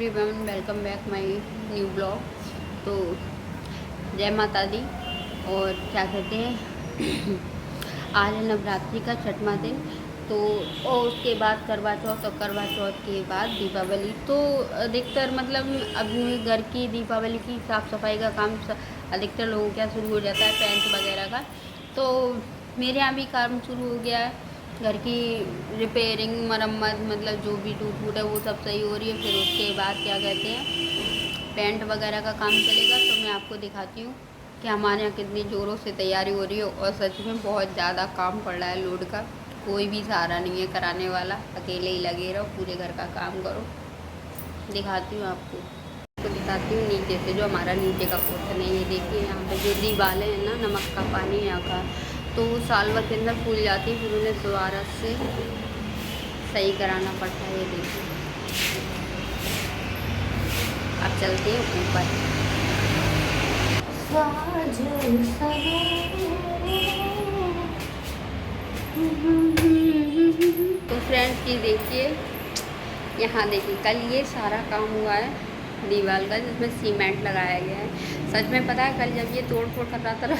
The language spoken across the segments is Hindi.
Everyone, welcome back my new blog. तो जय माता दी। और क्या कहते हैं आज है नवरात्रि का छठवां दिन। तो और उसके बाद करवा चौथ, और करवा चौथ के बाद दीपावली। तो अधिकतर मतलब अपने घर की दीपावली की साफ़ सफाई का काम अधिकतर लोगों का शुरू हो जाता है, पेंट वगैरह का। तो मेरे यहाँ भी काम शुरू हो गया है। घर की रिपेयरिंग, मरम्मत, मतलब जो भी टूट फूट है वो सब सही हो रही है। फिर उसके बाद क्या कहते हैं पेंट वगैरह का काम चलेगा। तो मैं आपको दिखाती हूँ कि हमारे यहाँ कितनी ज़ोरों से तैयारी हो रही है। और सच में बहुत ज़्यादा काम पड़ रहा है, लोड का कोई भी सहारा नहीं है कराने वाला। अकेले ही लगे रहो, पूरे घर का काम करो। दिखाती हूँ आपको, तो दिखाती हूँ नीचे से जो हमारा नीचे का पोर्शन है। ये देखिए यहाँ पे जो दीवारें हैं ना, नमक का पानी यहाँ का, तो वो साल भर के अंदर फूल जाती है। फिर उन्हें दोबारा से सही कराना पड़ता है। ये देखिए, अब चलते हैं ऊपर। तो फ्रेंड्स ये देखिए, यहाँ देखिए कल ये सारा काम हुआ है दीवार का, जिसमें सीमेंट लगाया गया है। सच में पता है कल जब ये तोड़ फोड़ कर रहा था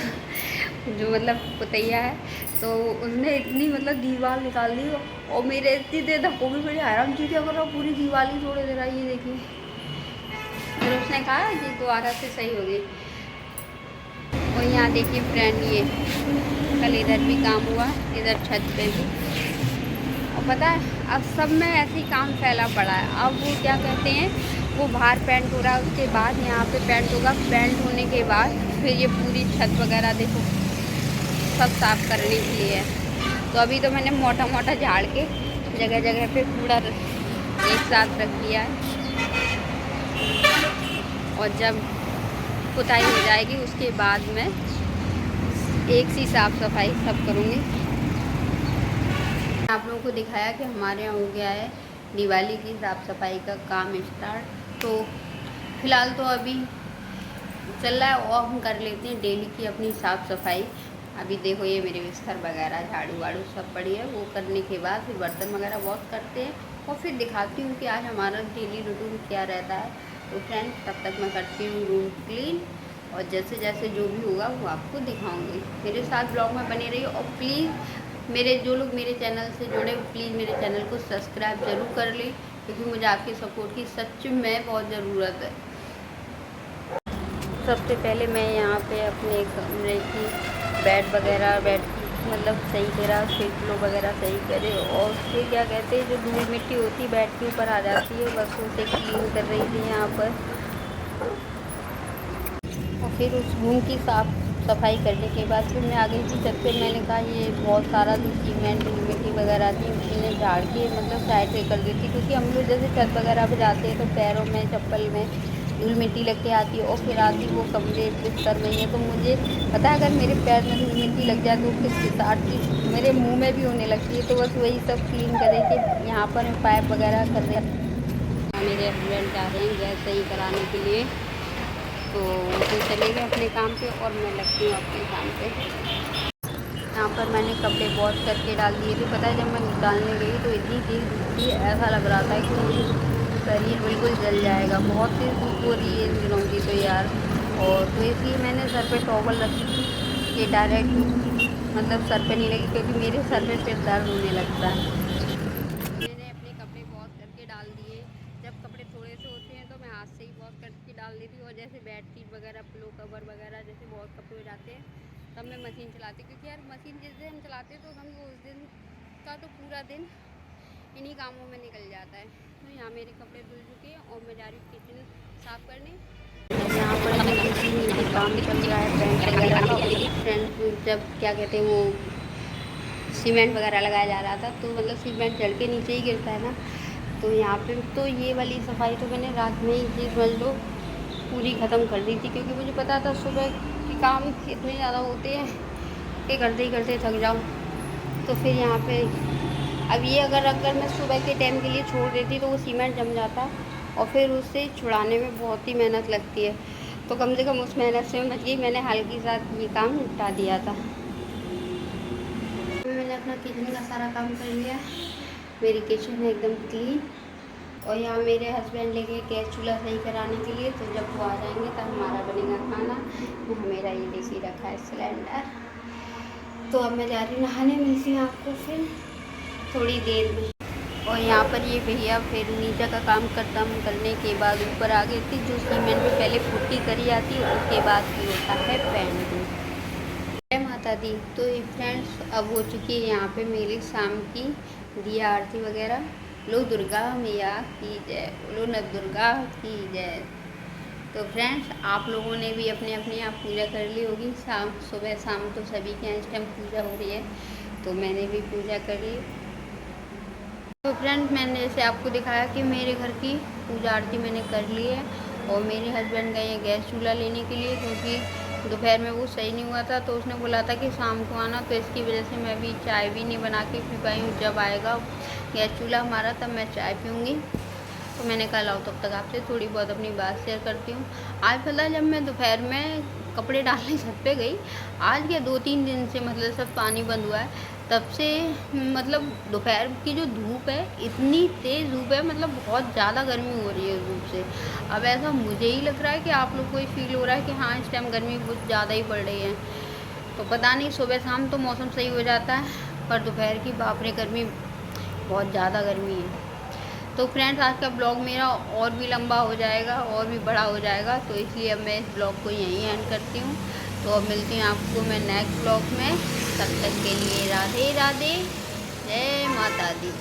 जो मतलब पुतैया है, तो उसने इतनी मतलब दीवार निकाल दी। और मेरे इतनी देर धक्कों भी बड़ी हैरान थी, क्या कर रहा पूरी दीवार ही तोड़ दे रहा है। ये देखिए, फिर उसने कहा कि दोबारा से सही हो गई। और यहाँ देखिए फ्रेंड, ये कल इधर भी काम हुआ, इधर छत पे भी। और पता है अब सब में ऐसे ही काम फैला पड़ा है। अब वो क्या कहते हैं, वो बाहर पेंट हो रहा है, उसके बाद यहाँ पे पेंट होगा। पेंट होने के बाद फिर ये पूरी छत वगैरह देखो सब साफ करने के लिए है। तो अभी तो मैंने मोटा मोटा झाड़ के जगह जगह पे कूड़ा एक साथ रख दिया है। और जब पुताई हो जाएगी उसके बाद मैं एक सी साफ़ सफाई सब करूँगी। आप लोगों को दिखाया कि हमारे यहाँ हो गया है दिवाली की साफ़ सफाई का काम स्टार्ट। तो फ़िलहाल तो अभी चल रहा है, और हम कर लेते हैं डेली की अपनी साफ़ सफाई। अभी देखो ये मेरे बिस्तर वगैरह, झाड़ू वाड़ू सब पड़ी है। वो करने के बाद फिर बर्तन वगैरह वॉश करते हैं, और फिर दिखाती हूँ कि आज हमारा डेली रूटीन क्या रहता है। तो फ्रेंड्स तब तक मैं करती हूँ रूम क्लीन, और जैसे जैसे जो भी होगा वो आपको दिखाऊंगी। मेरे साथ ब्लॉग में बने रहिए। और प्लीज़ मेरे जो लोग मेरे चैनल से जुड़े, प्लीज़ मेरे चैनल को सब्सक्राइब ज़रूर कर लें, क्योंकि मुझे आपके सपोर्ट की सच में बहुत ज़रूरत है। सबसे पहले मैं यहाँ पे अपने कमरे की बेड वगैरह, बेड की मतलब सही करा, उसके पिलो वगैरह सही करे। और फिर क्या कहते हैं जो धूल मिट्टी होती है बेड के ऊपर आ जाती है, बस उसे क्लीन कर रही थी यहाँ पर। और फिर उस रूम की साफ़ सफाई करने के बाद फिर मैं आ गई थी छत पे। मैंने कहा ये बहुत सारा जो सीमेंट मिट्टी वगैरह थी उन्हें झाड़ के मतलब साइड से कर देती, क्योंकि हम लोग जैसे छत वगैरह पे जाते हैं तो पैरों में, चप्पल में धूल मिट्टी लग के आती है। और फिर आती वो कमरे बिस्तर में ही है। तो मुझे पता है अगर मेरे पैर में धूल मिट्टी लग जाए तो किसके साथ मेरे मुँह में भी होने लगती है। तो बस वही सब क्लीन करे कि यहाँ पर पाइप वगैरह कर रहे हैं। मेरे हस्बैंड जा रहे हैं गैस सही कराने के लिए, तो वो चले गए अपने काम पे और मैं लगती हूँ अपने काम पे। यहाँ पर मैंने कपड़े वॉश करके डाल दिए थे। पता है जब मैं डालने गई तो इतनी तेज़ धूप थी, ऐसा लग रहा था कि शरीर बिल्कुल जल जाएगा। बहुत तेज़ धूप हो रही है इन दिनों की तो यार। और तो इसलिए मैंने सर पे टॉवल रखी थी कि डायरेक्ट मतलब सर पे नहीं लगी, क्योंकि मेरे सर पे फिर दर्द होने लगता है। मैंने अपने कपड़े वॉश करके डाल दिए। जब कपड़े थोड़े से होते हैं तो मैं हाथ से ही वॉश करके डाल देती हूँ। और जैसे बेडशीट वगैरह, पिलो कवर वगैरह जैसे बहुत कपड़े हो जाते हैं तब मैं मशीन चलाती हूँ, क्योंकि यार मशीन जिस दिन हम चलाते हैं तो हम उस दिन का तो पूरा दिन इन्हीं कामों में निकल जाता है। तो यहाँ मेरे कपड़े धुल चुके हैं और मैं जा रही हूँ किचन साफ़ करने। यहाँ पर किचन काम चल रहा है पेंट वगैरह का। फ्रेंड जब क्या कहते हैं वो सीमेंट वगैरह लगाया जा रहा था, तो मतलब सीमेंट जल के नीचे ही गिरता है ना। तो यहाँ पे तो ये वाली सफाई तो मैंने रात में ही समझ लो पूरी ख़त्म कर दी थी, क्योंकि मुझे पता था सुबह के काम इतने ज़्यादा होते हैं कि करते ही करते थक जाऊँ। तो फिर यहाँ पे अब ये अगर मैं सुबह के टाइम के लिए छोड़ देती तो वो सीमेंट जम जाता, और फिर उससे छुड़ाने में बहुत ही मेहनत लगती है। तो कम से कम उस मेहनत से बच गई, मैंने हल्की साथ ये काम निपटा दिया था। मैंने अपना किचन का सारा काम कर लिया। मेरी किचन है एकदम क्लीन। और यहाँ मेरे हस्बैंड लेके गैस चूल्हा सही कराने के लिए, तो जब वो आ जाएंगे तब हमारा बनेगा खाना। यहाँ मेरा ये देखिए रखा है सिलेंडर। तो अब मैं जा रही हूँ नहाने, मिलती हूँ आपको फिर थोड़ी देर में। और यहाँ पर ये भैया फिर नीचे का काम खत्म करने के बाद ऊपर आ गए थे। जो सीमेंट में पहले पुट्टी करी जाती है उसके बाद फिर होता है पेंटिंग। जय माता दी। तो ये फ्रेंड्स अब हो चुकी है यहाँ पे मेरी शाम की दिया आरती वगैरह। लो दुर्गा मैया की जय, बोलो न दुर्गा की जय। तो फ्रेंड्स आप लोगों ने भी अपने अपने यहाँ पूजा कर ली होगी। शाम सुबह शाम तो सभी के यहाँ इस टाइम पूजा हो रही है, तो मैंने भी पूजा करी। तो फ्रेंड्स मैंने जैसे आपको दिखाया कि मेरे घर की पूजा आरती मैंने कर ली है। और मेरे हस्बैंड गए हैं गैस चूल्हा लेने के लिए, क्योंकि दोपहर में वो सही नहीं हुआ था, तो उसने बोला था कि शाम को आना। तो इसकी वजह से मैं भी चाय भी नहीं बना के पी पाई हूँ। जब आएगा गैस चूल्हा हमारा तब मैं चाय पीऊँगी। तो मैंने कहा लाओ तब तक आपसे थोड़ी बहुत अपनी बात शेयर करती हूँ। आज पता जब मैं दोपहर में कपड़े डालने छत पे गई, आज के 2-3 दिन से मतलब सब पानी बंद हुआ है, तब से मतलब दोपहर की जो धूप है इतनी तेज़ धूप है, मतलब बहुत ज़्यादा गर्मी हो रही है धूप से। अब ऐसा मुझे ही लग रहा है कि आप लोग को ही फील हो रहा है कि हाँ इस टाइम गर्मी बहुत ज़्यादा ही पड़ रही है। तो पता नहीं, सुबह शाम तो मौसम सही हो जाता है, पर दोपहर की बाप रे गर्मी, बहुत ज़्यादा गर्मी है। तो फ्रेंड्स आज का ब्लॉग मेरा और भी लंबा हो जाएगा और भी बड़ा हो जाएगा, तो इसलिए अब मैं इस ब्लॉग को यहीं एंड करती हूँ। तो अब मिलती हूँ आपको मैं नेक्स्ट ब्लॉग में। तब तक के लिए राधे राधे, जय माता दी।